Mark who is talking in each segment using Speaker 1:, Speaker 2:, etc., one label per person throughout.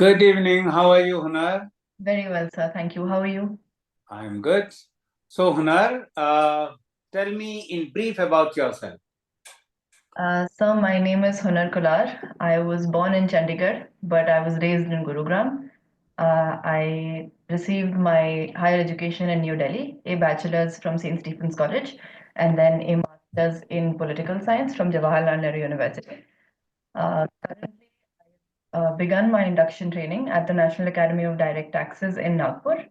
Speaker 1: Good evening. How are you, Hunar?
Speaker 2: Very well, sir. Thank you. How are you?
Speaker 1: I'm good. So, Hunar, tell me in brief about yourself.
Speaker 2: Sir, my name is HUNAR KULAR. I was born in Chandigarh, but I was raised in Gurugram. I received my higher education in New Delhi, a bachelor's from St. Stephen's College, and then a master's in political science from Jawaharlal Nehru University. Currently, begun my induction training at the National Academy of Direct Taxes in Nagpur.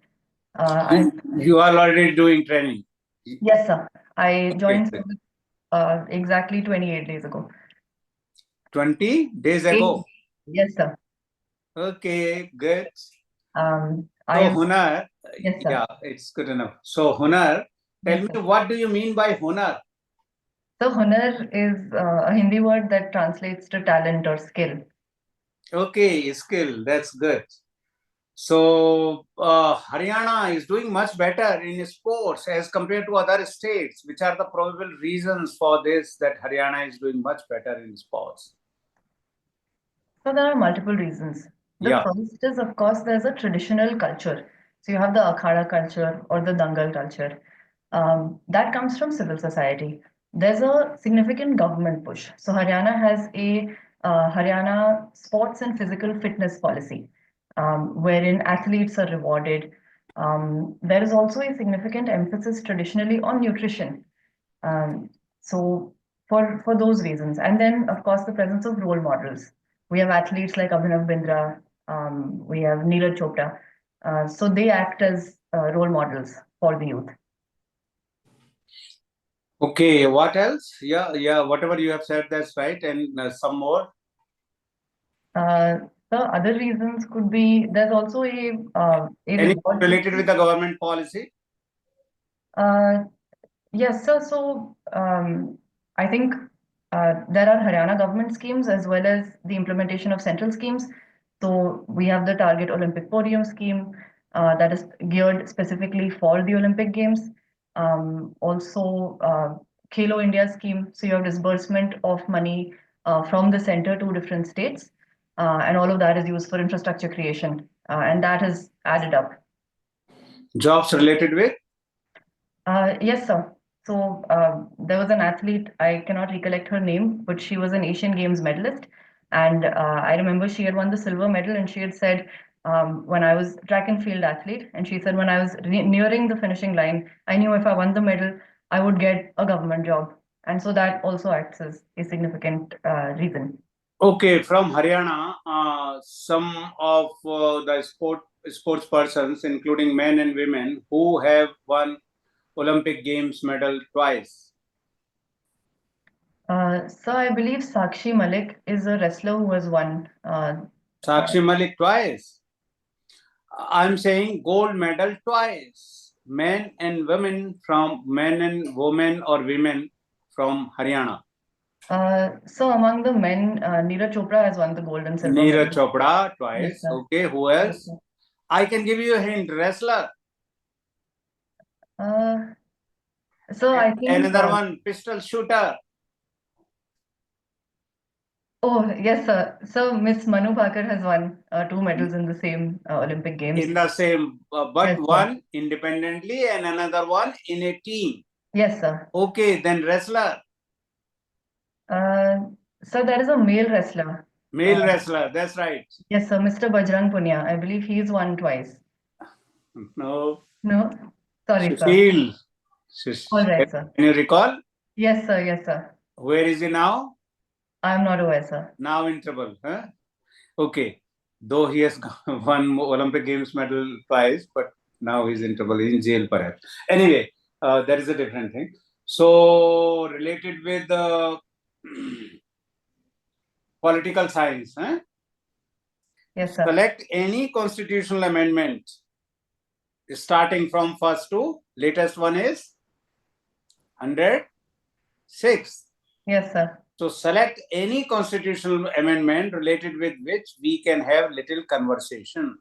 Speaker 1: You are already doing training.
Speaker 2: Yes, sir. I joined
Speaker 1: Okay.
Speaker 2: exactly 28 days ago.
Speaker 1: 20 days ago.
Speaker 2: Yes, sir.
Speaker 1: Okay, good.
Speaker 2: I
Speaker 1: So,
Speaker 2: am,
Speaker 1: Hunar,
Speaker 2: yes, sir.
Speaker 1: yeah, it's good enough. So, Hunar, tell
Speaker 2: Yes,
Speaker 1: me
Speaker 2: sir.
Speaker 1: what do you mean by Hunar?
Speaker 2: So, hunar is a Hindi word that translates to talent or skill.
Speaker 1: Okay, skill, that's good. So, Haryana is doing much better in sports as compared to other states. Which are the probable reasons for this that Haryana is doing much better in sports?
Speaker 2: So, there are multiple reasons. The
Speaker 1: Yeah.
Speaker 2: first is, of course, there's a traditional culture. So, you have the Akhada culture or the Dangal culture. That comes from civil society. There's a significant government push. So, Haryana has a Haryana sports and physical fitness policy, wherein athletes are rewarded. There is also a significant emphasis traditionally on nutrition. Um, so for those reasons, and then of course the presence of role models. We have athletes like Abhinav Bindra, we have Neeraj Chopra, so they act as role models for the youth.
Speaker 1: Okay, what else? Yeah, whatever you have said, that's right. And some more?
Speaker 2: The other reasons could be there's also a
Speaker 1: Anything
Speaker 2: reward
Speaker 1: related with the government policy?
Speaker 2: uh, yes, sir. So I think there are Haryana government schemes as well as the implementation of central schemes. So we have the Target Olympic Podium scheme that is geared specifically for the Olympic Games. Also, Khelo India scheme. So you have disbursement of money from the center to different states, and all of that is used for infrastructure creation, and that has added up.
Speaker 1: Jobs related with?
Speaker 2: Yes, sir. So there was an athlete, I cannot recollect her name, but she was an Asian Games medalist. And I remember she had won the silver medal, and she had said, when I was track and field athlete, and she said, when I was nearing the finishing line, I knew if I won the medal, I would get a government job. And so that also acts as a significant reason.
Speaker 1: Okay, from Haryana, some of the sports persons, including men and women, who have won Olympic Games medal twice.
Speaker 2: So I believe Sakshi Malik is a wrestler who has won.
Speaker 1: Sakshi Malik twice. I'm saying gold medal twice. Men and women from Haryana.
Speaker 2: So among the men, Neeraj Chopra has won the gold and silver
Speaker 1: Neeraj
Speaker 2: medal.
Speaker 1: Chopra
Speaker 2: Yes,
Speaker 1: twice.
Speaker 2: sir.
Speaker 1: Okay, who
Speaker 2: Yes,
Speaker 1: else?
Speaker 2: sir.
Speaker 1: I can give you a hint. Wrestler.
Speaker 2: So I think
Speaker 1: Another one, pistol shooter.
Speaker 2: oh yes, sir. So Miss Manu Bhaker has won 2 medals in the same Olympic Games.
Speaker 1: In the same, but
Speaker 2: Yes, sir.
Speaker 1: one independently and another one in a team.
Speaker 2: Yes, sir.
Speaker 1: Okay, then wrestler.
Speaker 2: So there is a male wrestler.
Speaker 1: Male wrestler, that's right.
Speaker 2: Yes, sir. Mr. Bajrang Punia. I believe he's won twice.
Speaker 1: No.
Speaker 2: No? Sorry, sir.
Speaker 1: Sushil.
Speaker 2: All right, sir.
Speaker 1: Can you recall?
Speaker 2: Yes, sir. Yes, sir.
Speaker 1: Where is he now?
Speaker 2: I'm not aware, sir.
Speaker 1: Now in trouble. Huh? Okay. Though he has won Olympic Games medal twice, but now he's in trouble, in jail perhaps. Anyway, that is a different thing. So, related with the political science, huh?
Speaker 2: Yes, sir.
Speaker 1: Select any constitutional amendment starting from first to latest one is 106.
Speaker 2: Yes, sir.
Speaker 1: So select any constitutional amendment related with which we can have little conversation.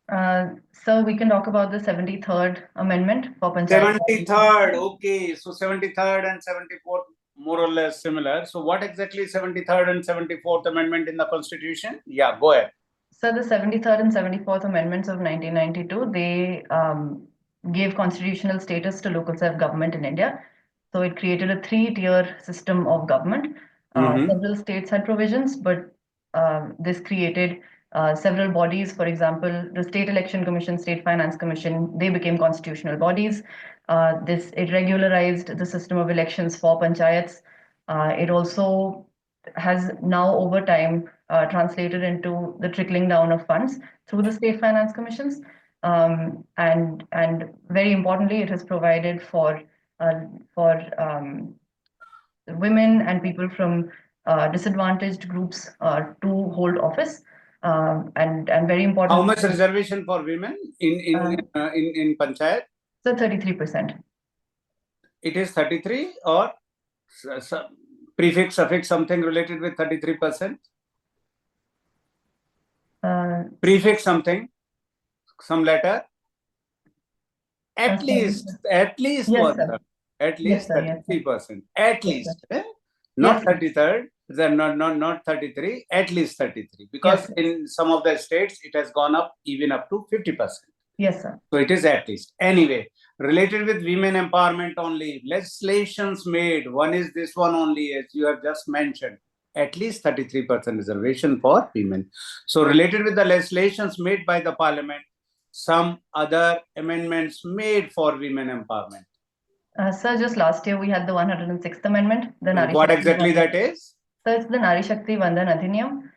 Speaker 2: So we can talk about the 73rd Amendment for Panchayat.
Speaker 1: 73rd, okay. So 73rd and 74th more or less similar. So what exactly is 73rd and 74th Amendment in the Constitution? Yeah, go ahead.
Speaker 2: So the 73rd and 74th Amendments of 1992, they gave constitutional status to local self-government in India. So it created a three-tier system of government. Several states had provisions, but this created several bodies. For example, the State Election Commission, State Finance Commission, they became constitutional bodies. It regularized the system of elections for panchayats. It also has now over time translated into the trickling down of funds through the state finance commissions. And very importantly, it has provided for women and people from disadvantaged groups to hold office. And very important.
Speaker 1: How much reservation for women in panchayat?
Speaker 2: So 33%.
Speaker 1: It is 33 or prefix, suffix, something related with 33%? Prefix something, some letter? At least
Speaker 2: yes,
Speaker 1: one
Speaker 2: sir.
Speaker 1: third. At least
Speaker 2: Yes,
Speaker 1: 33%. At
Speaker 2: Yes,
Speaker 1: least.
Speaker 2: sir.
Speaker 1: Not
Speaker 2: Yes,
Speaker 1: 33rd, not 33, at least 33. Because
Speaker 2: Yes,
Speaker 1: in some of the states, it has gone up even up to 50%.
Speaker 2: Yes, sir.
Speaker 1: So it is at least. Anyway, related with women empowerment only, legislations made. One is this one only, as you have just mentioned. At least 33% reservation for women. So related with the legislations made by the parliament, some other amendments made for women empowerment.
Speaker 2: Sir, just last year we had the 106th Amendment. The Nari
Speaker 1: What
Speaker 2: Shakti
Speaker 1: exactly
Speaker 2: Vandan.
Speaker 1: that is?
Speaker 2: So it's the Nari Shakti Vandan Adhiniyam.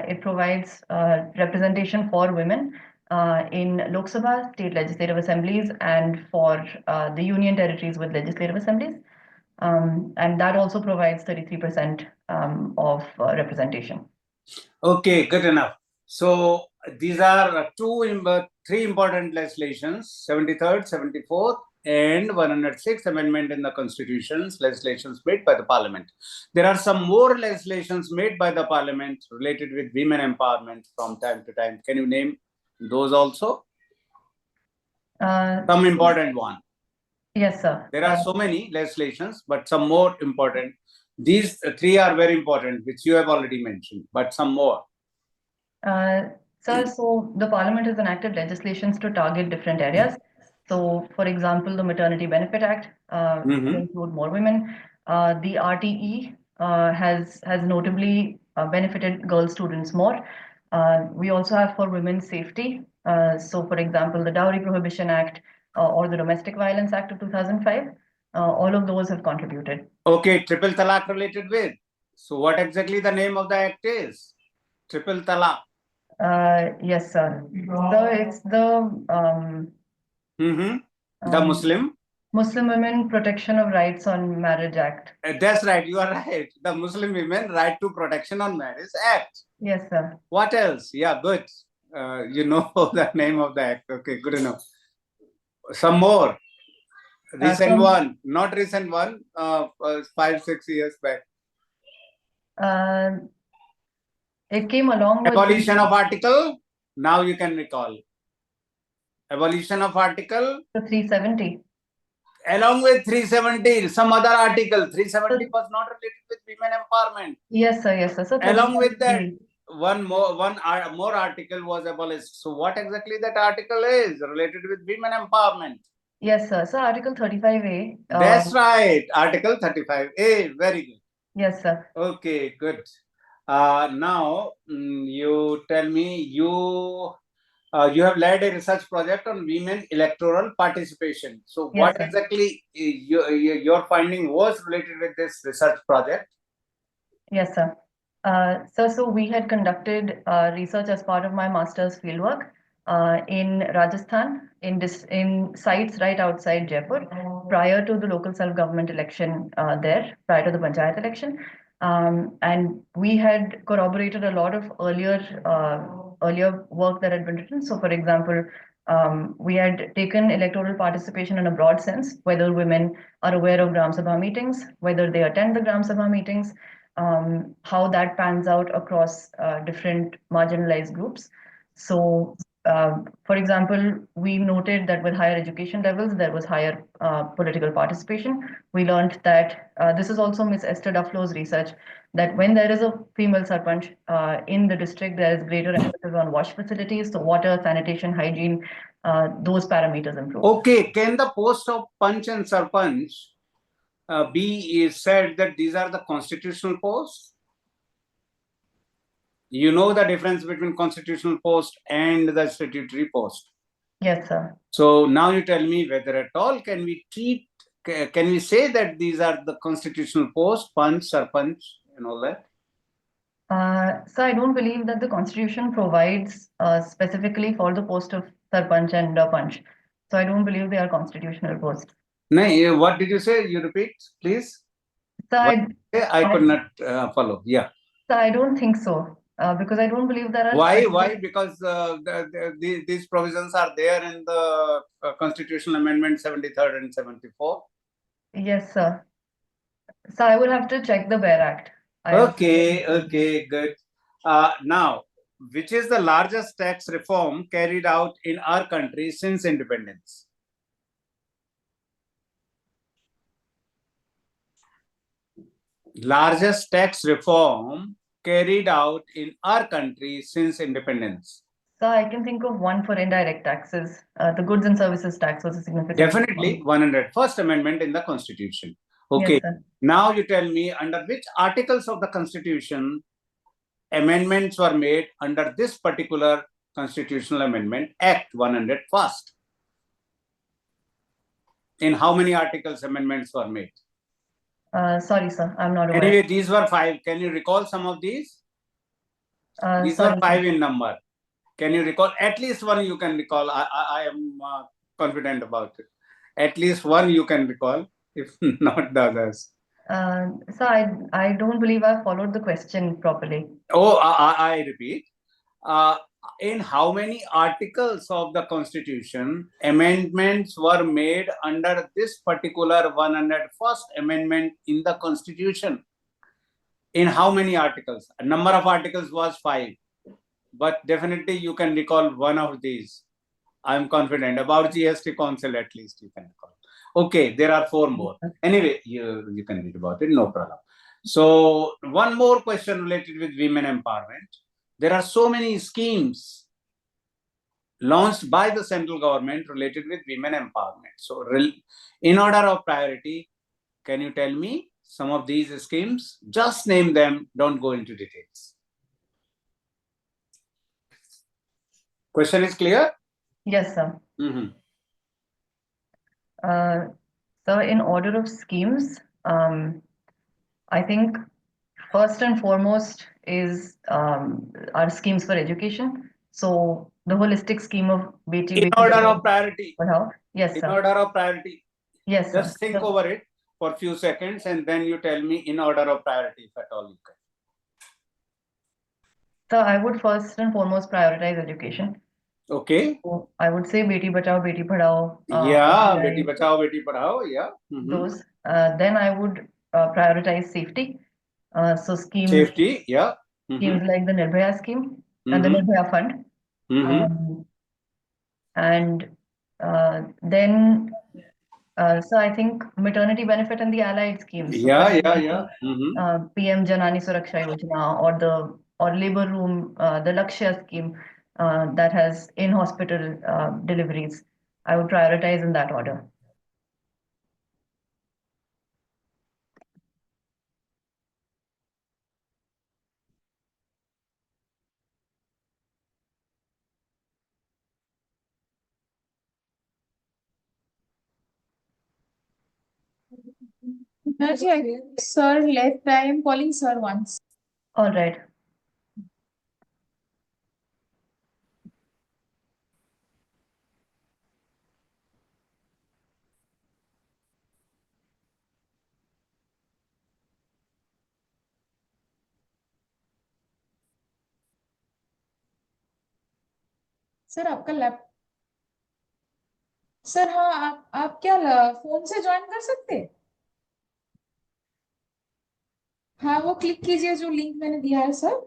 Speaker 2: It provides representation for women in Lok Sabha, state legislative assemblies, and for the union territories with legislative assemblies. And that also provides 33% of representation.
Speaker 1: Okay, good enough. So these are three important legislations, 73rd, 74th, and 106th Amendment in the Constitutions, legislations made by the Parliament. There are some more legislations made by the Parliament related with women empowerment from time to time. Can you name those also? Some important one.
Speaker 2: Yes, sir.
Speaker 1: There are so many legislations, but some more important. These three are very important, which you have already mentioned, but some more.
Speaker 2: Sir, so the Parliament has enacted legislations to target different areas. So, for example, the Maternity Benefit Act to include more women. The RTE has notably benefited girl students more. We also have for women's safety. So, for example, the Dowry Prohibition Act or the Domestic Violence Act of 2005. All of those have contributed.
Speaker 1: Okay, triple talaq related with. So, what exactly the name of the act is? Triple talaq.
Speaker 2: Yes, sir. So it's the Muslim Women Protection of Rights on Marriage Act.
Speaker 1: That's right. You are right. The Muslim Women Right to Protection on Marriage Act.
Speaker 2: Yes, sir.
Speaker 1: What else? Yeah, good. You know the name of the act. Okay, good enough. Some more. Recent one, not recent one. 5-6 years back.
Speaker 2: It came along with
Speaker 1: abolition of article. Now you can recall. Abolition of article.
Speaker 2: 370.
Speaker 1: Along with 370, some other article. 370 was not related with women empowerment.
Speaker 2: Yes, sir. Yes, sir. So
Speaker 1: along with that, one more article was abolished. So what exactly that article is related with women empowerment?
Speaker 2: Yes, sir. So Article 35A.
Speaker 1: That's right. Article 35A. Very good.
Speaker 2: Yes, sir.
Speaker 1: Okay, good. Now you tell me, you have led a research project on women electoral participation. So
Speaker 2: Yes,
Speaker 1: what
Speaker 2: sir.
Speaker 1: exactly your finding was related with this research project?
Speaker 2: Yes, sir. So we had conducted research as part of my master's fieldwork in Rajasthan, in sites right outside Jaipur, prior to the local self-government election there, prior to the panchayat election. And we had corroborated a lot of earlier work that had been written. So, for example, we had taken electoral participation in a broad sense, whether women are aware of Gram Sabha meetings, whether they attend the Gram Sabha meetings, how that pans out across different marginalized groups. So For example, we noted that with higher education levels, there was higher political participation. We learned that this is also Ms. Esther Duflo's research, that when there is a female sarpanch in the district, there is greater emphasis on wash facilities, so water, sanitation, hygiene, those parameters improve.
Speaker 1: Okay, can the post of Panch and Sarpanch be said that these are the constitutional posts? You know the difference between constitutional post and the statutory post.
Speaker 2: Yes, sir.
Speaker 1: So now you tell me whether at all can we say that these are the constitutional posts, Panch, Sarpanch, and all that?
Speaker 2: So I don't believe that the constitution provides specifically for the post of sarpanch and panch. So I don't believe they are constitutional posts.
Speaker 1: No, what did you say? You repeat, please.
Speaker 2: So
Speaker 1: I could not follow. Yeah.
Speaker 2: So I don't think so, because I don't believe there are.
Speaker 1: Why? Because these provisions are there in the Constitutional Amendment 73rd and 74.
Speaker 2: Yes, sir. So I will have to check the BEAR Act.
Speaker 1: Okay, good. Now, which is the largest tax reform carried out in our country since independence? Largest tax reform carried out in our country since independence?
Speaker 2: So I can think of one for indirect taxes. The goods and services tax was a significant.
Speaker 1: Definitely 101st Amendment in the Constitution. Okay.
Speaker 2: Yes, sir.
Speaker 1: Now you tell me under which articles of the Constitution amendments were made under this particular Constitutional Amendment Act 101st. In how many articles amendments were made?
Speaker 2: Sorry, sir, I'm not aware.
Speaker 1: Anyway, these were 5. Can you recall some of these? These were 5 in number. Can you recall? At least one you can recall. I am confident about it. At least one you can recall, if not the others.
Speaker 2: So I don't believe I followed the question properly.
Speaker 1: Oh, I repeat. In how many articles of the Constitution amendments were made under this particular 101st Amendment in the Constitution? In how many articles? A number of articles was 5, but definitely you can recall one of these. I'm confident about GST Council, at least you can recall. Okay, there are 4 more. Anyway, you can read about it, no problem. So one more question related with women empowerment. There are so many schemes launched by the central government related with women empowerment. So in order of priority, can you tell me some of these schemes? Just name them, don't go into details. Question is clear?
Speaker 2: Yes, sir. So in order of schemes, I think first and foremost is our schemes for education. So the holistic scheme of Beti
Speaker 1: in order of priority.
Speaker 2: Yes, sir.
Speaker 1: In order of priority.
Speaker 2: Yes,
Speaker 1: Just
Speaker 2: sir.
Speaker 1: think over it for a few seconds and then you tell me in order of priority, if at all you can.
Speaker 2: So I would first and foremost prioritize education.
Speaker 1: Okay.
Speaker 2: So I would say Beti Bachao, Beti Padhao.
Speaker 1: Yeah, Beti Bachao, Beti Padhao. Yeah.
Speaker 2: Those. Then I would prioritize safety. So schemes.
Speaker 1: Safety. Yeah.
Speaker 2: Schemes like the Nirbhaya scheme and the Nirbhaya fund. And then, so I think maternity benefit and the allied schemes. So PM Janani Suraksha Yojana or labor room, the Lakshya scheme that has in-hospital deliveries. I would prioritize in that order.
Speaker 3: Sir left. I am calling sir once.
Speaker 2: All right.
Speaker 3: Sir आपका lap sir हाँ आप क्या phone से join कर सकते हैं? हाँ वो क्लिक कीजिए जो लिंक मैंने दिया है सर.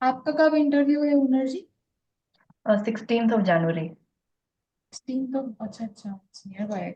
Speaker 3: आपका कब इंटरव्यू है हुनर जी?
Speaker 2: 16th of January.
Speaker 3: 16th of, अच्छा near by.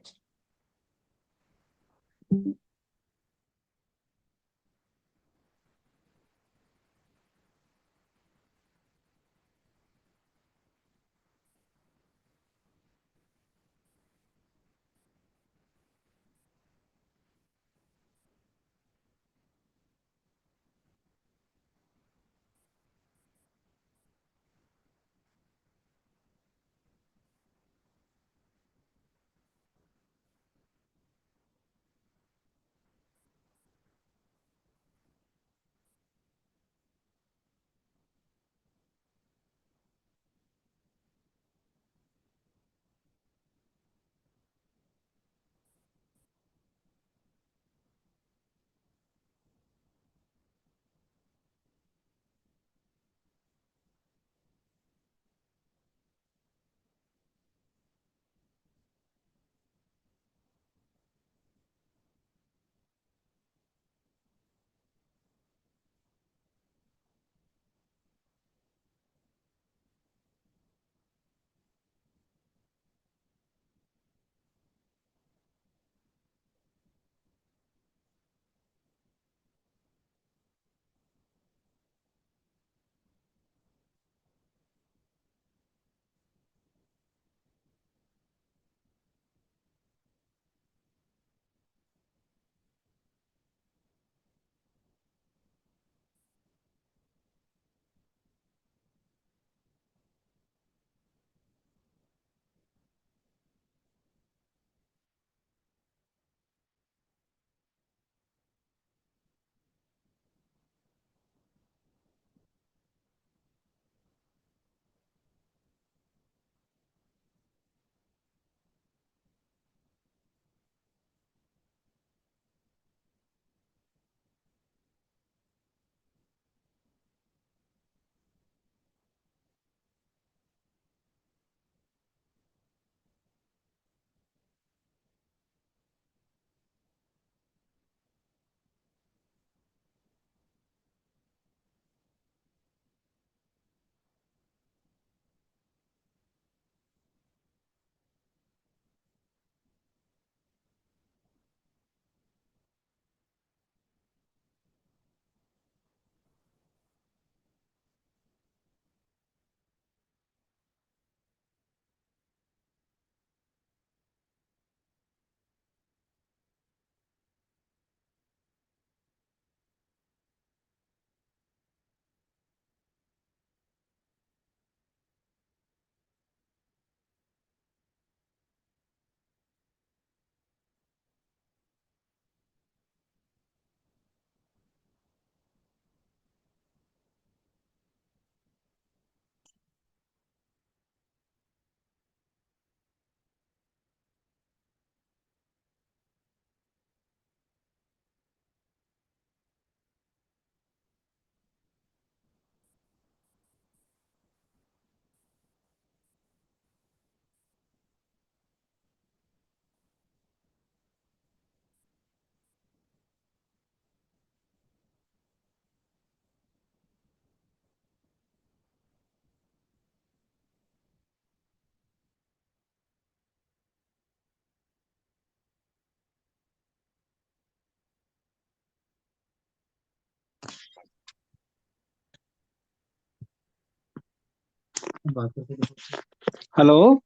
Speaker 4: Hello.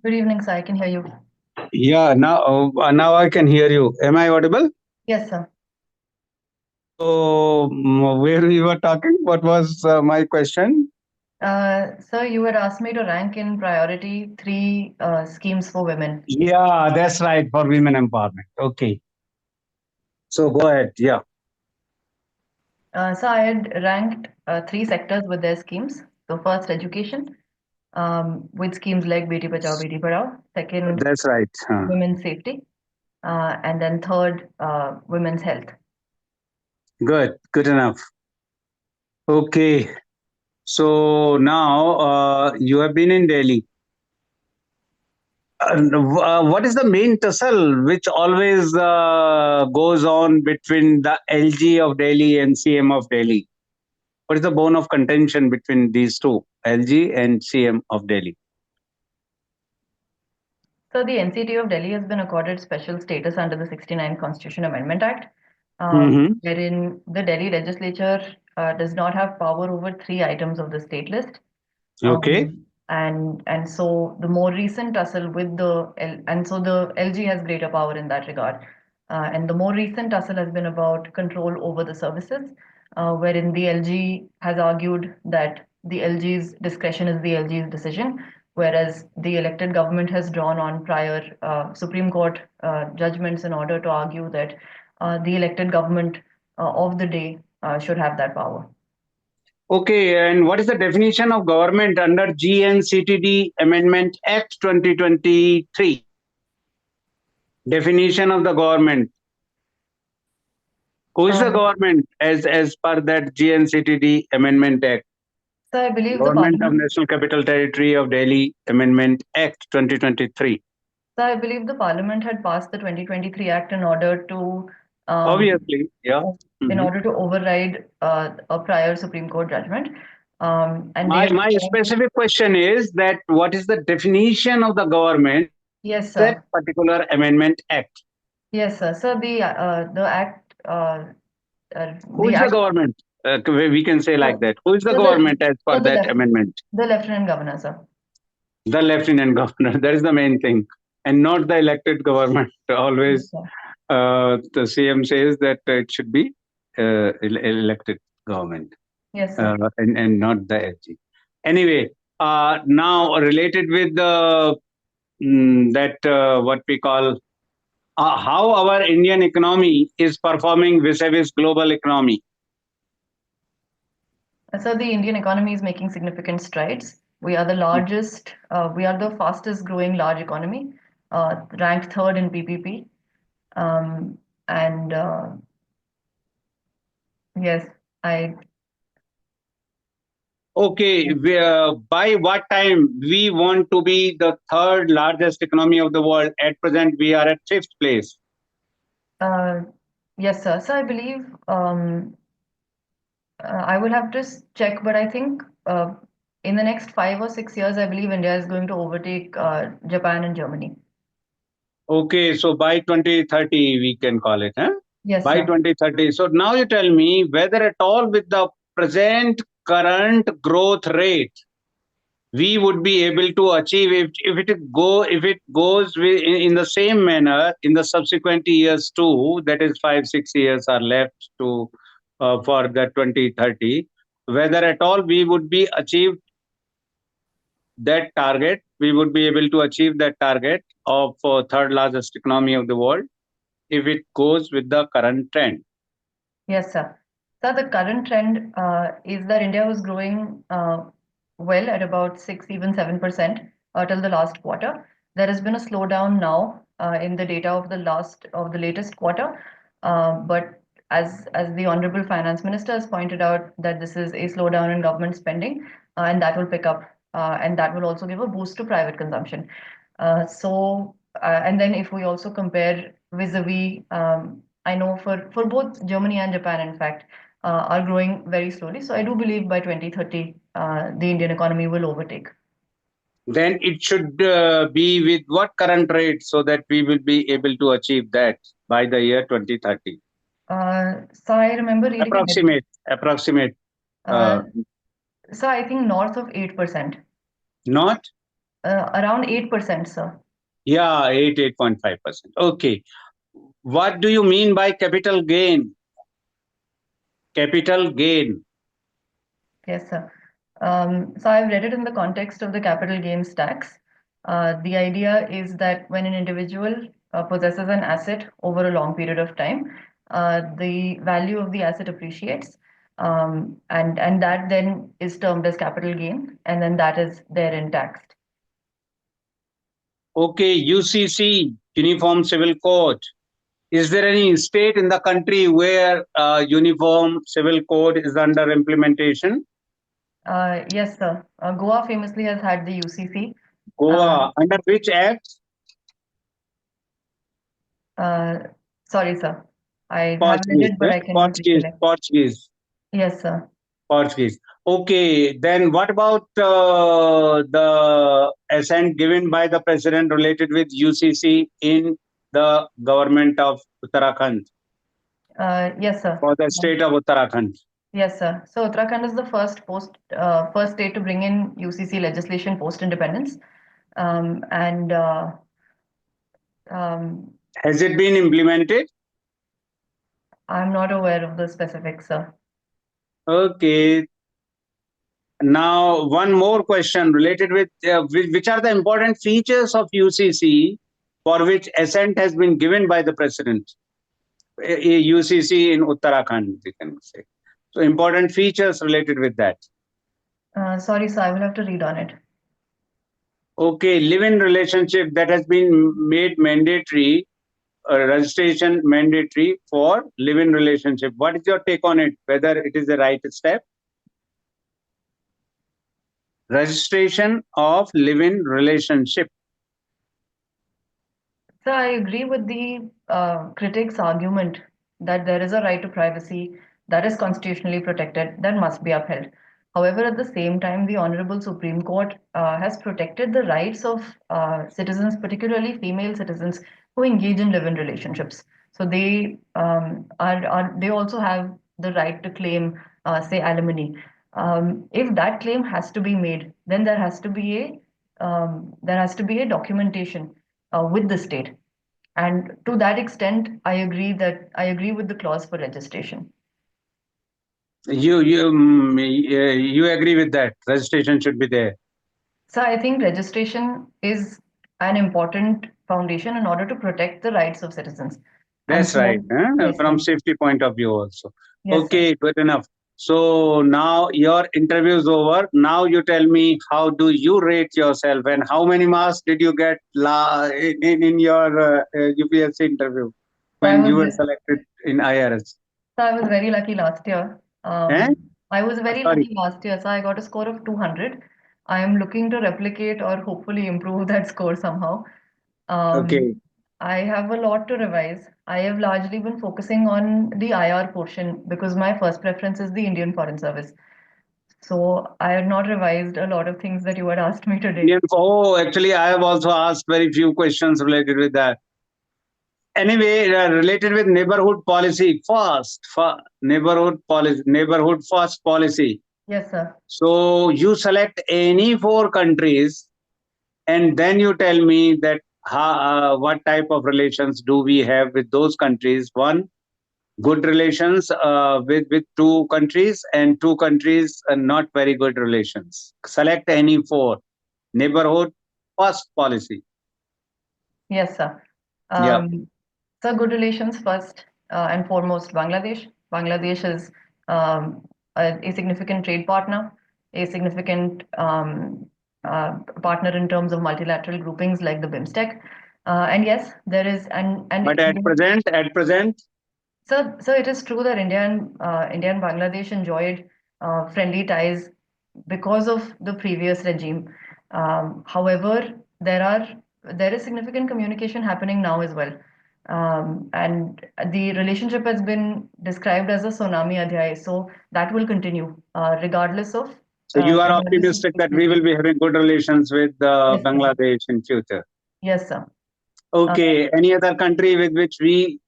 Speaker 2: Good evening, sir. I can hear you.
Speaker 4: Yeah, now I can hear you. Am I audible?
Speaker 2: Yes, sir.
Speaker 4: So where we were talking? What was my question?
Speaker 2: Sir, you had asked me to rank in priority 3 schemes for women.
Speaker 4: Yeah, that's right, for women empowerment. Okay. So go ahead. Yeah.
Speaker 2: So I had ranked 3 sectors with their schemes. So first, education, with schemes like Beti Bachao, Beti Padhao. Second,
Speaker 4: That's right.
Speaker 2: women's safety. And then third, women's health.
Speaker 4: Good enough. Okay. So now you have been in Delhi. What is the main tussle which always goes on between the LG of Delhi and CM of Delhi? What is the bone of contention between these two, LG and CM of Delhi?
Speaker 2: So the NCT of Delhi has been accorded special status under the 69th Constitution Amendment Act,
Speaker 4: Mhm.
Speaker 2: wherein the Delhi legislature does not have power over 3 items of the state list.
Speaker 4: Okay.
Speaker 2: And so the more recent tussle with and so the LG has greater power in that regard. And the more recent tussle has been about control over the services, wherein the LG has argued that the LG's discretion is the LG's decision, whereas the elected government has drawn on prior Supreme Court judgments in order to argue that the elected government of the day should have that power.
Speaker 4: Okay, and what is the definition of government under GNCTD Amendment Act 2023? Definition of the government. Who is the government as per that GNCTD Amendment Act?
Speaker 2: So I believe the
Speaker 4: Government of
Speaker 2: Parliament.
Speaker 4: National Capital Territory of Delhi Amendment Act 2023.
Speaker 2: So I believe the Parliament had passed the 2023 Act in order to
Speaker 4: Obviously, yeah.
Speaker 2: in
Speaker 4: Mhm.
Speaker 2: order to override a prior Supreme Court judgment. And
Speaker 4: My
Speaker 2: they
Speaker 4: specific question is that what is the definition of the government
Speaker 2: Yes,
Speaker 4: that
Speaker 2: sir.
Speaker 4: particular Amendment Act?
Speaker 2: Yes, sir. So the act
Speaker 4: Who
Speaker 2: the
Speaker 4: is the
Speaker 2: act
Speaker 4: government? We can say like that. Who is the
Speaker 2: so
Speaker 4: government as per that amendment?
Speaker 2: the Lieutenant Governor, sir.
Speaker 4: The Lieutenant Governor. That is the main thing, and not the elected government.
Speaker 2: Yes,
Speaker 4: Always,
Speaker 2: sir.
Speaker 4: the CM says that it should be elected government,
Speaker 2: Yes, sir.
Speaker 4: and not the LG. Anyway, now related with the what we call how our Indian economy is performing vis-a-vis global economy.
Speaker 2: So the Indian economy is making significant strides. We are the fastest growing large economy, ranked third in PPP. And yes, I
Speaker 4: Okay, by what time we want to be the third largest economy of the world? At present, we are at 5th place.
Speaker 2: Yes, sir. So I believe I will have to check, but I think in the next 5 or 6 years, I believe India is going to overtake Japan and Germany.
Speaker 4: Okay, so by 2030, we can call it, huh?
Speaker 2: Yes,
Speaker 4: By
Speaker 2: sir.
Speaker 4: 2030. So now you tell me whether at all with the present current growth rate, we would be able to achieve if it goes in the same manner in the subsequent years too, that is 5-6 years are left to for the 2030, whether at all we would be achieved that target, we would be able to achieve that target of third largest economy of the world if it goes with the current trend.
Speaker 2: Yes, sir. So the current trend is that India was growing well at about 6, even 7% till the last quarter. There has been a slowdown now in the data of the latest quarter, but as the Honorable Finance Minister has pointed out, that this is a slowdown in government spending, and that will pick up, and that will also give a boost to private consumption. And then if we also compare vis-a-vis, I know for both Germany and Japan, in fact, are growing very slowly. So I do believe by 2030, the Indian economy will overtake.
Speaker 4: Then it should be with what current rate so that we will be able to achieve that by the year 2030.
Speaker 2: So I remember reading
Speaker 4: Approximate.
Speaker 2: So I think north of 8%.
Speaker 4: Not?
Speaker 2: Around 8%, sir.
Speaker 4: Yeah, 8.5%. Okay. What do you mean by capital gain? Capital gain.
Speaker 2: Yes, sir. So I've read it in the context of the capital gains tax. The idea is that when an individual possesses an asset over a long period of time, the value of the asset appreciates, and that then is termed as capital gain, and then that is therein taxed.
Speaker 4: Okay, UCC, Uniform Civil Code. Is there any state in the country where Uniform Civil Code is under implementation?
Speaker 2: Yes, sir. Goa famously has had the UCC.
Speaker 4: Goa, under which act?
Speaker 2: Sorry, sir. I have read it, but I cannot
Speaker 4: Portuguese.
Speaker 2: recollect.
Speaker 4: Portuguese.
Speaker 2: Yes, sir.
Speaker 4: Portuguese. Okay, then what about the assent given by the president related with UCC in the government of Uttarakhand
Speaker 2: Yes, sir.
Speaker 4: for the state of Uttarakhand?
Speaker 2: Yes, sir. So Uttarakhand is the first state to bring in UCC legislation post-independence, and um,
Speaker 4: Has it been implemented?
Speaker 2: I'm not aware of the specifics, sir.
Speaker 4: Okay. Now, one more question related with which are the important features of UCC for which assent has been given by the president? UCC in Uttarakhand, we can say. So, important features related with that.
Speaker 2: Sorry, sir, I will have to read on it.
Speaker 4: Okay, live-in relationship that has been made mandatory, registration mandatory for live-in relationship. What is your take on it? Whether it is the right step? Registration of live-in relationship.
Speaker 2: So I agree with the critics' argument that there is a right to privacy that is constitutionally protected that must be upheld. However, at the same time, the Honorable Supreme Court has protected the rights of citizens, particularly female citizens who engage in live-in relationships. So they they also have the right to claim, say, alimony. If that claim has to be made, then there has to be a documentation with the state. And to that extent, I agree with the clause for registration.
Speaker 4: You agree with that? Registration should be there.
Speaker 2: So I think registration is an important foundation in order to protect the rights of citizens.
Speaker 4: That's
Speaker 2: And
Speaker 4: right.
Speaker 2: yes,
Speaker 4: From
Speaker 2: sir.
Speaker 4: safety point of view also.
Speaker 2: Yes, sir.
Speaker 4: Okay, good enough. So now your interview is over. Now you tell me, how do you rate yourself and how many marks did you get in your UPSC interview
Speaker 2: So I
Speaker 4: when you
Speaker 2: was
Speaker 4: were selected in IRS?
Speaker 2: so I was very lucky last year.
Speaker 4: Eh?
Speaker 2: I was very
Speaker 4: Sorry.
Speaker 2: lucky last year, so I got a score of 200. I am looking to replicate or hopefully improve that score somehow.
Speaker 4: Okay.
Speaker 2: I have a lot to revise. I have largely been focusing on the IR portion because my first preference is the Indian Foreign Service. So I have not revised a lot of things that you had asked me today.
Speaker 4: Oh, actually, I have also asked very few questions related with that. Anyway, related with neighborhood policy, neighborhood first policy.
Speaker 2: Yes, sir.
Speaker 4: So you select any 4 countries, and then you tell me that what type of relations do we have with those countries. One, good relations with 2 countries, and 2 countries not very good relations. Select any 4. Neighborhood first policy.
Speaker 2: Yes, sir.
Speaker 4: Yeah.
Speaker 2: So good relations first and foremost, Bangladesh. Bangladesh is a significant trade partner, a significant partner in terms of multilateral groupings like the BIMSTEC. And yes, there is, and
Speaker 4: But at present,
Speaker 2: so it is true that India and Bangladesh enjoyed friendly ties because of the previous regime. However, there is significant communication happening now as well. And the relationship has been described as a tsunami adhyay, so that will continue regardless of
Speaker 4: so you are
Speaker 2: Bangladesh's
Speaker 4: optimistic that we will
Speaker 2: existence.
Speaker 4: be having good relations with
Speaker 2: Yes, sir.
Speaker 4: Bangladesh in future.
Speaker 2: Yes, sir.
Speaker 4: Okay. Any other country with which we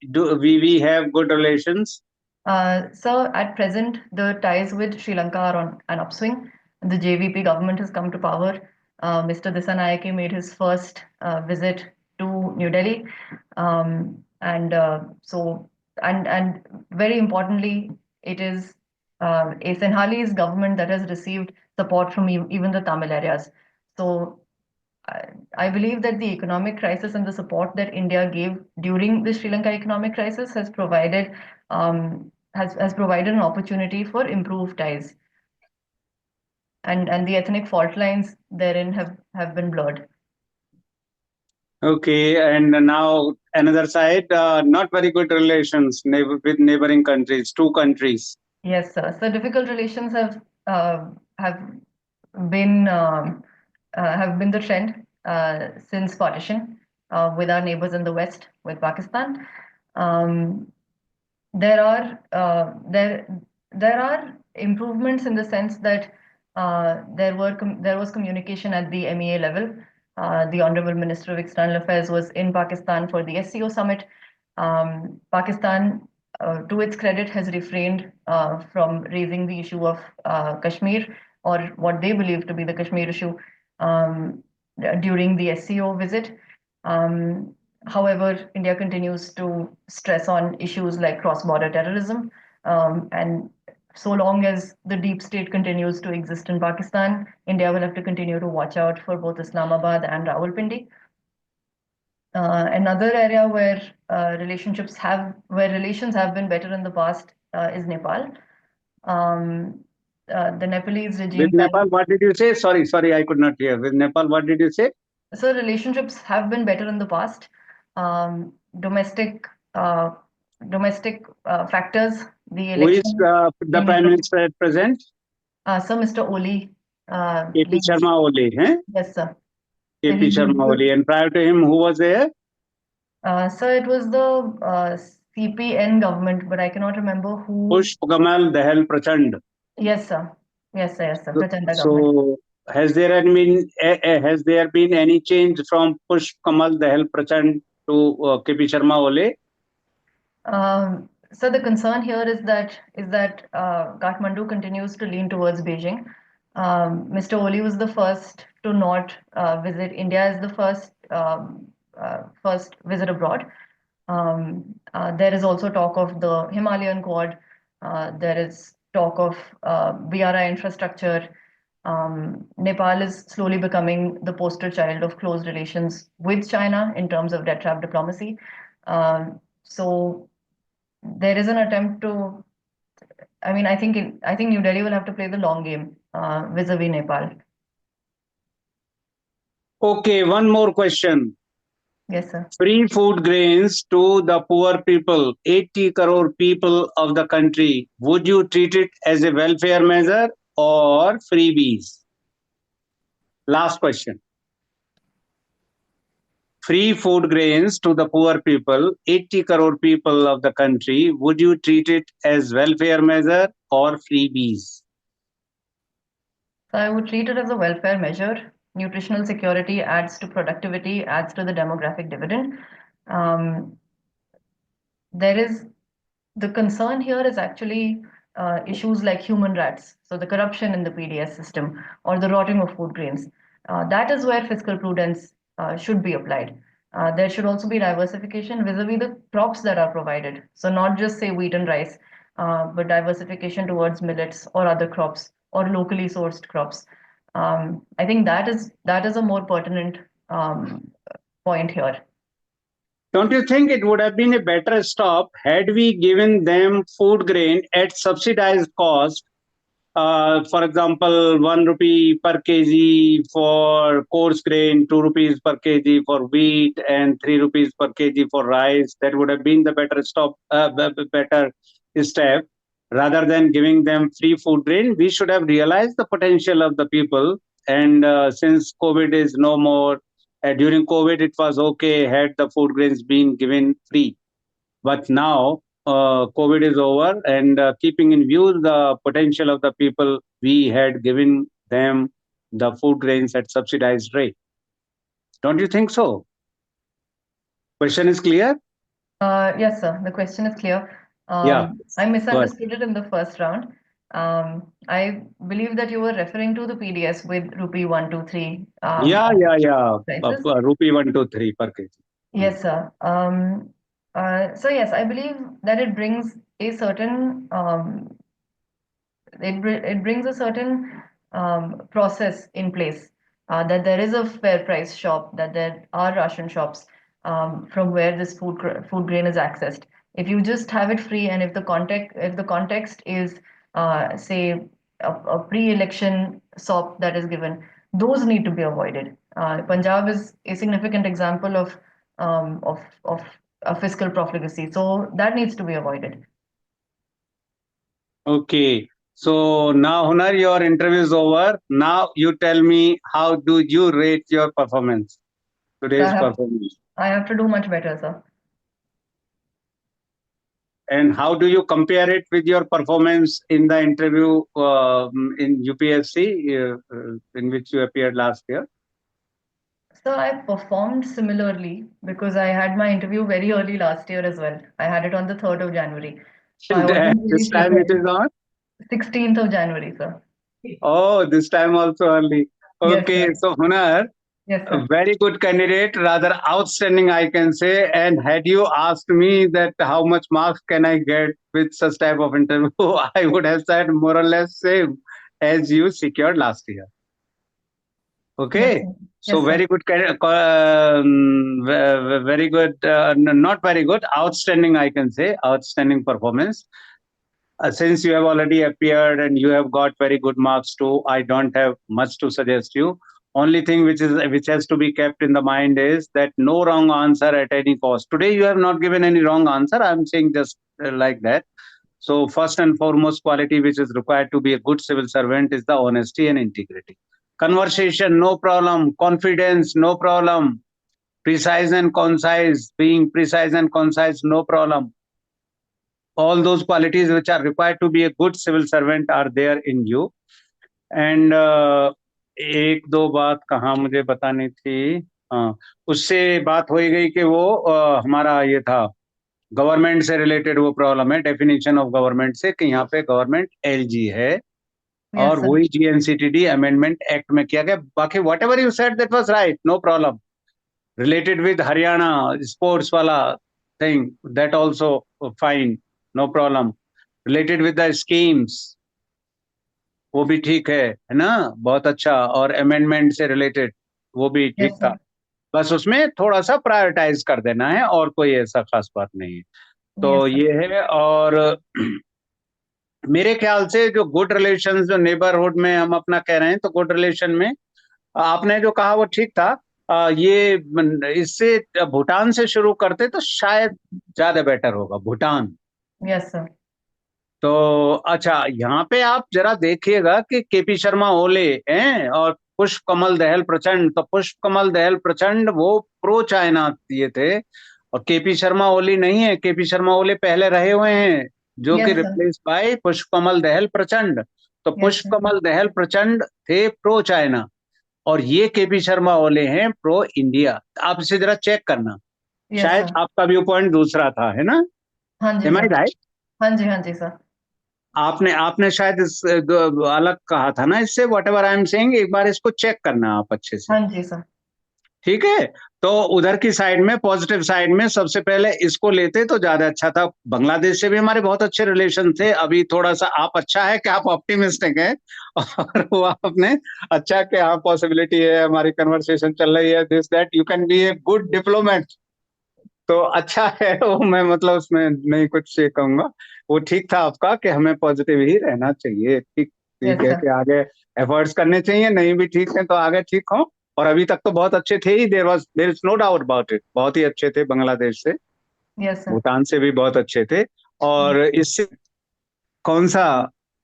Speaker 4: have good relations?
Speaker 2: So at present, the ties with Sri Lanka are on an upswing. The JVP government has come to power. Mr. Dissanayake made his first visit to New Delhi, and very importantly, it is a Sinhalese government that has received support from even the Tamil areas. So I believe that the economic crisis and the support that India gave during the Sri Lanka economic crisis has provided an opportunity for improved ties, and the ethnic fault lines therein have been blurred.
Speaker 4: Okay. And now another side, not very good relations with neighboring countries, 2 countries.
Speaker 2: Yes, sir. So difficult relations have been the trend since partition with our neighbors in the west, with Pakistan. Um, there are improvements in the sense that there was communication at the MEA level. The Honorable Minister of External Affairs was in Pakistan for the SCO summit. Pakistan, to its credit, has refrained from raising the issue of Kashmir, or what they believe to be the Kashmir issue, during the SCO visit. However, India continues to stress on issues like cross-border terrorism, and so long as the deep state continues to exist in Pakistan, India will have to continue to watch out for both Islamabad and Rawalpindi. Another area where relations have been better in the past is Nepal. The Nepalese regime.
Speaker 4: With Nepal, what did you say? Sorry, I could not hear. With Nepal, what did you say?
Speaker 2: So relationships have been better in the past. Domestic factors, the
Speaker 4: Who is
Speaker 2: election.
Speaker 4: the Prime Minister at present?
Speaker 2: So Mr. Oli.
Speaker 4: AP Sharma Oli, eh?
Speaker 2: Yes, sir.
Speaker 4: AP Sharma Oli. And prior to him, who was there?
Speaker 2: So it was the CPN government, but I cannot remember who.
Speaker 4: Pushp Kamal Dahal Prachand.
Speaker 2: Yes, sir. Yes, sir. Prachanda government.
Speaker 4: So has there been any change from Pushp Kamal Dahal Prachand to KP Sharma Oli?
Speaker 2: So the concern here is that Kathmandu continues to lean towards Beijing. Mr. Oli was the first to not visit India as the first visit abroad. There is also talk of the Himalayan Quad. There is talk of BRI infrastructure. Nepal is slowly becoming the poster child of close relations with China in terms of debt trap diplomacy. So there is an attempt to. I think New Delhi will have to play the long game vis-a-vis Nepal.
Speaker 4: Okay, one more question.
Speaker 2: Yes, sir.
Speaker 4: Free food grains to the poor people, 80 crore people of the country. Would you treat it as a welfare measure or freebies? Last question. Free food grains to the poor people, 80 crore people of the country. Would you treat it as welfare measure or freebies?
Speaker 2: So I would treat it as a welfare measure. Nutritional security adds to productivity, adds to the demographic dividend. The concern here is actually issues like human rights. So the corruption in the PDS system or the rotting of food grains. That is where fiscal prudence should be applied. There should also be diversification vis-a-vis the crops that are provided. So not just say wheat and rice, but diversification towards millets or other crops or locally sourced crops. I think that is a more pertinent point here.
Speaker 4: Don't you think it would have been a better stop had we given them food grain at subsidized cost? For example, 1 rupee per kg for coarse grain, 2 rupees per kg for wheat, and 3 rupees per kg for rice. That would have been the better step. Rather than giving them free food grain, we should have realized the potential of the people. And since COVID is no more, during COVID it was okay had the food grains been given free. But now COVID is over, and keeping in view the potential of the people, we had given them the food grains at subsidized rate. Don't you think so? Question is clear?
Speaker 2: Yes, sir. The question is clear.
Speaker 4: Yeah.
Speaker 2: I misunderstood it in the first round. I believe that you were referring to the PDS with rupee 1, 2, 3.
Speaker 4: Yeah.
Speaker 2: Prices.
Speaker 4: Rupee 1, 2, 3 per kg.
Speaker 2: Yes, sir. So yes, I believe that it brings a certain process in place, that there is a fair price shop, that there are ration shops from where this food grain is accessed. If you just have it free, and if the context is say a pre-election SOP that is given, those need to be avoided. Punjab is a significant example of a fiscal profligacy, so that needs to be avoided.
Speaker 4: Okay. So now, HUNAR, your interview is over. Now you tell me, how do you rate your performance? Today's performance.
Speaker 2: I have to do much better, sir.
Speaker 4: And how do you compare it with your performance in the interview in UPSC in which you appeared last year?
Speaker 2: So I performed similarly because I had my interview very early last year as well. I had it on the 3rd of January. So I
Speaker 4: And
Speaker 2: wasn't
Speaker 4: this
Speaker 2: really
Speaker 4: time it
Speaker 2: prepared.
Speaker 4: is on?
Speaker 2: 16th of January, sir.
Speaker 4: Oh, this time also early.
Speaker 2: Yes,
Speaker 4: Okay,
Speaker 2: sir.
Speaker 4: so Hunar,
Speaker 2: Yes,
Speaker 4: a
Speaker 2: sir.
Speaker 4: very good candidate, rather outstanding, I can say. And had you asked me that how much marks can I get with such type of interview, I would have said more or less same as you secured last year.
Speaker 2: Yes,
Speaker 4: Okay,
Speaker 2: sir.
Speaker 4: so
Speaker 2: Yes,
Speaker 4: very
Speaker 2: sir.
Speaker 4: good, very good, not very good, outstanding, I can say, outstanding performance. Since you have already appeared and you have got very good marks too, I don't have much to suggest you. Only thing which has to be kept in the mind is that no wrong answer at any cost. Today you have not given any wrong answer. I'm saying just like that. So first and foremost quality which is required to be a good civil servant is the honesty and integrity. Conversation, no problem. Confidence, no problem. Precise and concise, being precise and concise, no problem. All those qualities which are required to be a good civil servant are there in you. And एक दो बात कहाँ मुझे बतानी थी, हाँ, उससे बात हो गई कि वो हमारा ये था गवर्नमेंट से रिलेटेड वो प्रॉब्लम है, डेफिनेशन ऑफ गवर्नमेंट से, कि यहाँ पे गवर्नमेंट एलजी है
Speaker 2: Yes,
Speaker 4: और
Speaker 2: sir.
Speaker 4: वही जीएनसीटीडी अमेंडमेंट एक्ट में किया गया. बाकी whatever you said that was right, no problem. Related with Haryana sports वाला thing, that also fine, no problem. Related with the schemes, वो भी ठीक है ना, बहुत अच्छा. और अमेंडमेंट से रिलेटेड वो भी ठीक
Speaker 2: Yes,
Speaker 4: था.
Speaker 2: sir.
Speaker 4: बस उसमें थोड़ा सा प्रायोरिटाइज कर देना है और कोई ऐसा खास बात नहीं है. तो
Speaker 2: Yes, sir.
Speaker 4: ये है. और मेरे ख्याल से जो गुड रिलेशंस जो नेबरहुड में हम अपना कह रहे हैं, तो गुड रिलेशन में आपने जो कहा वो ठीक था. ये इससे भूटान से शुरू करते तो शायद ज्यादा बेटर होगा. भूटान.
Speaker 2: Yes, sir.
Speaker 4: तो अच्छा, यहाँ पे आप जरा देखिएगा कि केपी शर्मा ओले हैं और पुष्प कमल दहल प्रचंड. तो पुष्प कमल दहल प्रचंड वो प्रो चाइना ये थे, और केपी शर्मा ओली नहीं है. केपी शर्मा ओले पहले रहे हुए हैं, जो
Speaker 2: Yes,
Speaker 4: कि
Speaker 2: sir.
Speaker 4: रिप्लेस बाय पुष्प कमल दहल प्रचंड. तो
Speaker 2: Yes,
Speaker 4: पुष्प
Speaker 2: sir.
Speaker 4: कमल दहल प्रचंड थे प्रो चाइना, और ये केपी शर्मा ओले हैं प्रो इंडिया. आप इसे जरा चेक करना.
Speaker 2: Yes,
Speaker 4: शायद
Speaker 2: sir.
Speaker 4: आपका व्यू पॉइंट दूसरा था, है ना?
Speaker 2: हाँ जी,
Speaker 4: Am I
Speaker 2: सर.
Speaker 4: right?
Speaker 2: हाँ जी, सर.
Speaker 4: आपने शायद अलग कहा था ना इससे. What ever I am saying, एक बार इसको चेक करना आप अच्छे से.
Speaker 2: हाँ जी, सर.
Speaker 4: ठीक है. तो उधर की साइड में, पॉजिटिव साइड में सबसे पहले इसको लेते तो ज्यादा अच्छा था. बांग्लादेश से भी हमारे बहुत अच्छे रिलेशन थे. अभी थोड़ा सा आप अच्छा है कि आप ऑप्टिमिस्टिक हैं और वो आपने अच्छा कि हाँ पॉसिबिलिटी है, हमारी कन्वर्सेशन चल रही है, this that, you can be a good diplomat. तो अच्छा है वो. मैं मतलब उसमें नहीं कुछ ये कहूंगा. वो ठीक था आपका कि हमें पॉजिटिव ही रहना चाहिए. ठीक
Speaker 2: Yes,
Speaker 4: ठीक है
Speaker 2: sir.
Speaker 4: कि आगे एफर्ट्स करने चाहिए. नहीं भी ठीक है तो आगे ठीक हो. और अभी तक तो बहुत अच्छे थे ही. There is no doubt about it. बहुत ही अच्छे थे बांग्लादेश से,
Speaker 2: Yes, sir.
Speaker 4: भूटान से भी बहुत अच्छे थे. और इससे कौन सा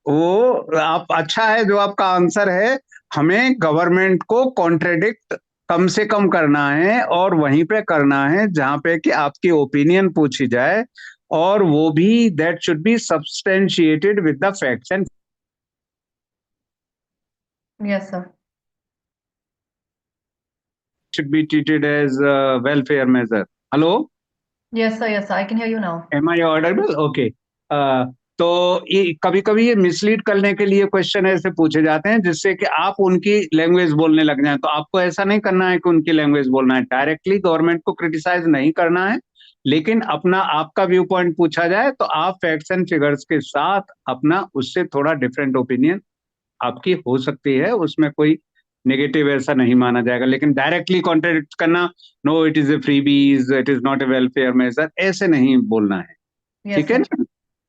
Speaker 4: वो आप अच्छा है जो आपका आंसर है. हमें गवर्नमेंट को कॉन्ट्रेडिक्ट कम से कम करना है, और वहीं पे करना है जहां पे कि आपकी ओपिनियन पूछी जाए, और वो भी that should be substantiated with the facts and
Speaker 2: Yes, sir.
Speaker 4: should be treated as a welfare measure. Hello?
Speaker 2: Yes, sir. Yes, sir. I can hear you now.
Speaker 4: Am I audible? Okay. तो ये कभी कभी ये mislead करने के लिए question ऐसे पूछे जाते हैं जिससे कि आप उनकी लैंग्वेज बोलने लग जाएं. तो आपको ऐसा नहीं करना है कि उनकी लैंग्वेज बोलना है. डायरेक्टली गवर्नमेंट को क्रिटिसाइज नहीं करना है, लेकिन अपना आपका व्यू पॉइंट पूछा जाए तो आप फैक्ट्स एंड फिगर्स के साथ अपना उससे थोड़ा डिफरेंट ओपिनियन आपकी हो सकती है. उसमें कोई नेगेटिव ऐसा नहीं माना जाएगा. लेकिन डायरेक्टली कॉन्ट्रडिक्ट करना, no it is a freebies, it is not a welfare measure, ऐसे नहीं बोलना है.
Speaker 2: Yes,
Speaker 4: ठीक है
Speaker 2: sir.
Speaker 4: ना?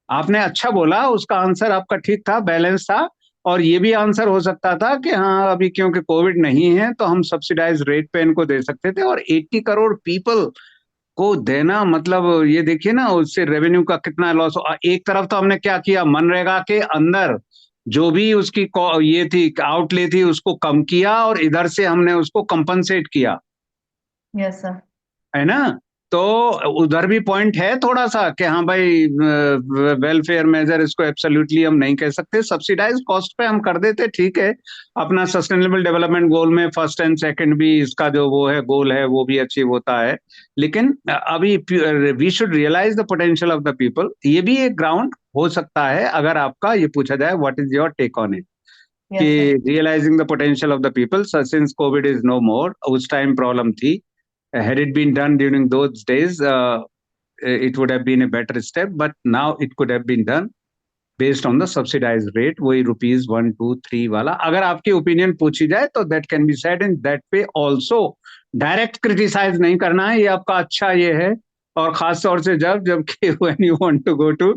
Speaker 4: आपने अच्छा बोला, उसका आंसर आपका ठीक था, बैलेंस था. और ये भी आंसर हो सकता था कि हाँ अभी क्योंकि कोविड नहीं है तो हम सब्सिडाइज रेट पे इनको दे सकते थे. और 80 करोड़ पीपल को देना, मतलब ये देखिए ना उससे रेवेन्यू का कितना लॉस. एक तरफ तो हमने क्या किया, मनरेगा के अंदर जो भी उसकी ये थी आउटले थी उसको कम किया, और इधर से हमने उसको कंपनसेट किया,
Speaker 2: Yes, sir.
Speaker 4: है ना. तो उधर भी पॉइंट है थोड़ा सा कि हाँ भाई वेलफेयर मेजर इसको एब्सोल्युटली हम नहीं कह सकते, सब्सिडाइज कॉस्ट पे हम कर देते, ठीक है। अपना सस्टेनेबल डेवलपमेंट गोल में फर्स्ट एंड सेकंड भी इसका जो वो है गोल है वो भी अचीव होता है, लेकिन अभी we should realise the potential of the people. ये भी एक ग्राउंड हो सकता है अगर आपका ये पूछा जाए what is your take on it,
Speaker 2: Yes,
Speaker 4: कि
Speaker 2: sir.
Speaker 4: Realizing the potential of the people since covid is no more, उस टाइम प्रॉब्लम थी, had it been done during those days, it would have been a better step, but now it could have been done based on the subsidized rate, वही rupees 1 2 3 वाला। अगर आपकी opinion पूछी जाए तो that can be said in that पे also. Direct criticise नहीं करना है, ये आपका अच्छा ये है, और खास तौर से जबकि when you want to go to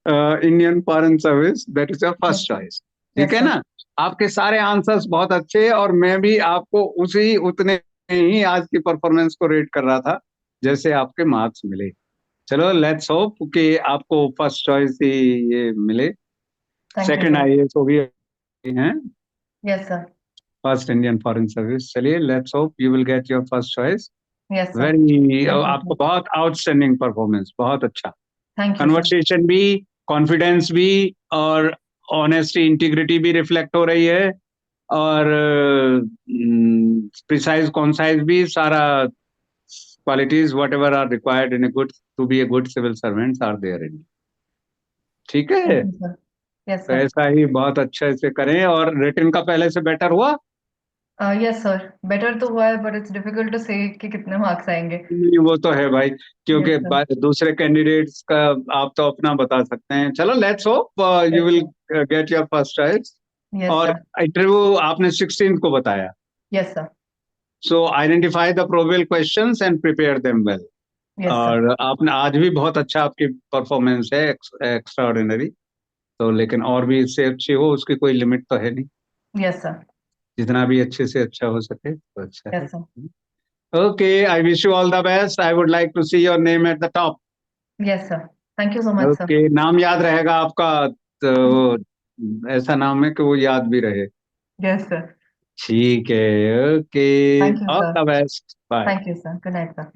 Speaker 4: Indian foreign service, that is your first choice, ठीक है
Speaker 2: sir.
Speaker 4: ना। आपके सारे आंसर्स बहुत अच्छे हैं, और मैं भी आपको उतने ही आज की परफॉर्मेंस को रेट कर रहा था जैसे आपके मार्क्स मिले। चलो लेट्स होप कि आपको फर्स्ट चॉइस ही ये मिले।
Speaker 2: Thank you,
Speaker 4: second
Speaker 2: sir.
Speaker 4: IAS हो भी हैं,
Speaker 2: Yes, sir.
Speaker 4: First Indian foreign service. चलिए let's hope you will get your first choice.
Speaker 2: Yes, sir.
Speaker 4: Very
Speaker 2: you,
Speaker 4: आपको
Speaker 2: sir.
Speaker 4: बहुत आउटस्टैंडिंग परफॉर्मेंस, बहुत अच्छा
Speaker 2: Thank you, sir.
Speaker 4: कन्वर्सेशन भी, कॉन्फिडेंस भी, और ऑनेस्टी इंटीग्रिटी भी रिफ्लेक्ट हो रही है, और प्रिसाइज कॉन्साइज भी, सारा qualities whatever are required in a good to be a good civil servants are there in, ठीक है।
Speaker 2: Thank you, sir. Yes,
Speaker 4: तो
Speaker 2: sir.
Speaker 4: ऐसा ही बहुत अच्छे से करें, और रिटन का पहले से बेटर हुआ।
Speaker 2: Yes, sir. Better तो हुआ है, but it's difficult to say कि कितने मार्क्स आएंगे.
Speaker 4: नहीं, वो तो है भाई, क्योंकि
Speaker 2: Yes, sir.
Speaker 4: दूसरे कैंडिडेट्स का आप तो अपना बता सकते हैं। चलो let's hope you
Speaker 2: Yes,
Speaker 4: will
Speaker 2: sir.
Speaker 4: Gate your first choice.
Speaker 2: Yes,
Speaker 4: और
Speaker 2: sir.
Speaker 4: इंटरव्यू आपने 16 को बताया,
Speaker 2: Yes, sir.
Speaker 4: So identify the probable questions and prepare them well.
Speaker 2: Yes, sir.
Speaker 4: और आपने आज भी बहुत अच्छा, आपकी परफॉर्मेंस है एक्स्ट्रा ऑर्डिनरी, तो लेकिन और भी इससे अच्छी हो उसकी कोई लिमिट तो है नहीं,
Speaker 2: Yes, sir.
Speaker 4: जितना भी अच्छे से अच्छा हो सके तो अच्छा है।
Speaker 2: Yes, sir.
Speaker 4: Okay, I wish you all the best. I would like to see your name at the top.
Speaker 2: Yes, sir. Thank you so much, sir.
Speaker 4: Okay, नाम याद रहेगा आपका, तो ऐसा नाम है कि वो याद भी रहे।
Speaker 2: Yes, sir.
Speaker 4: ठीक है, okay,
Speaker 2: Thank you,
Speaker 4: all
Speaker 2: sir.
Speaker 4: The best, bye.
Speaker 2: Thank you, sir. Good night, sir.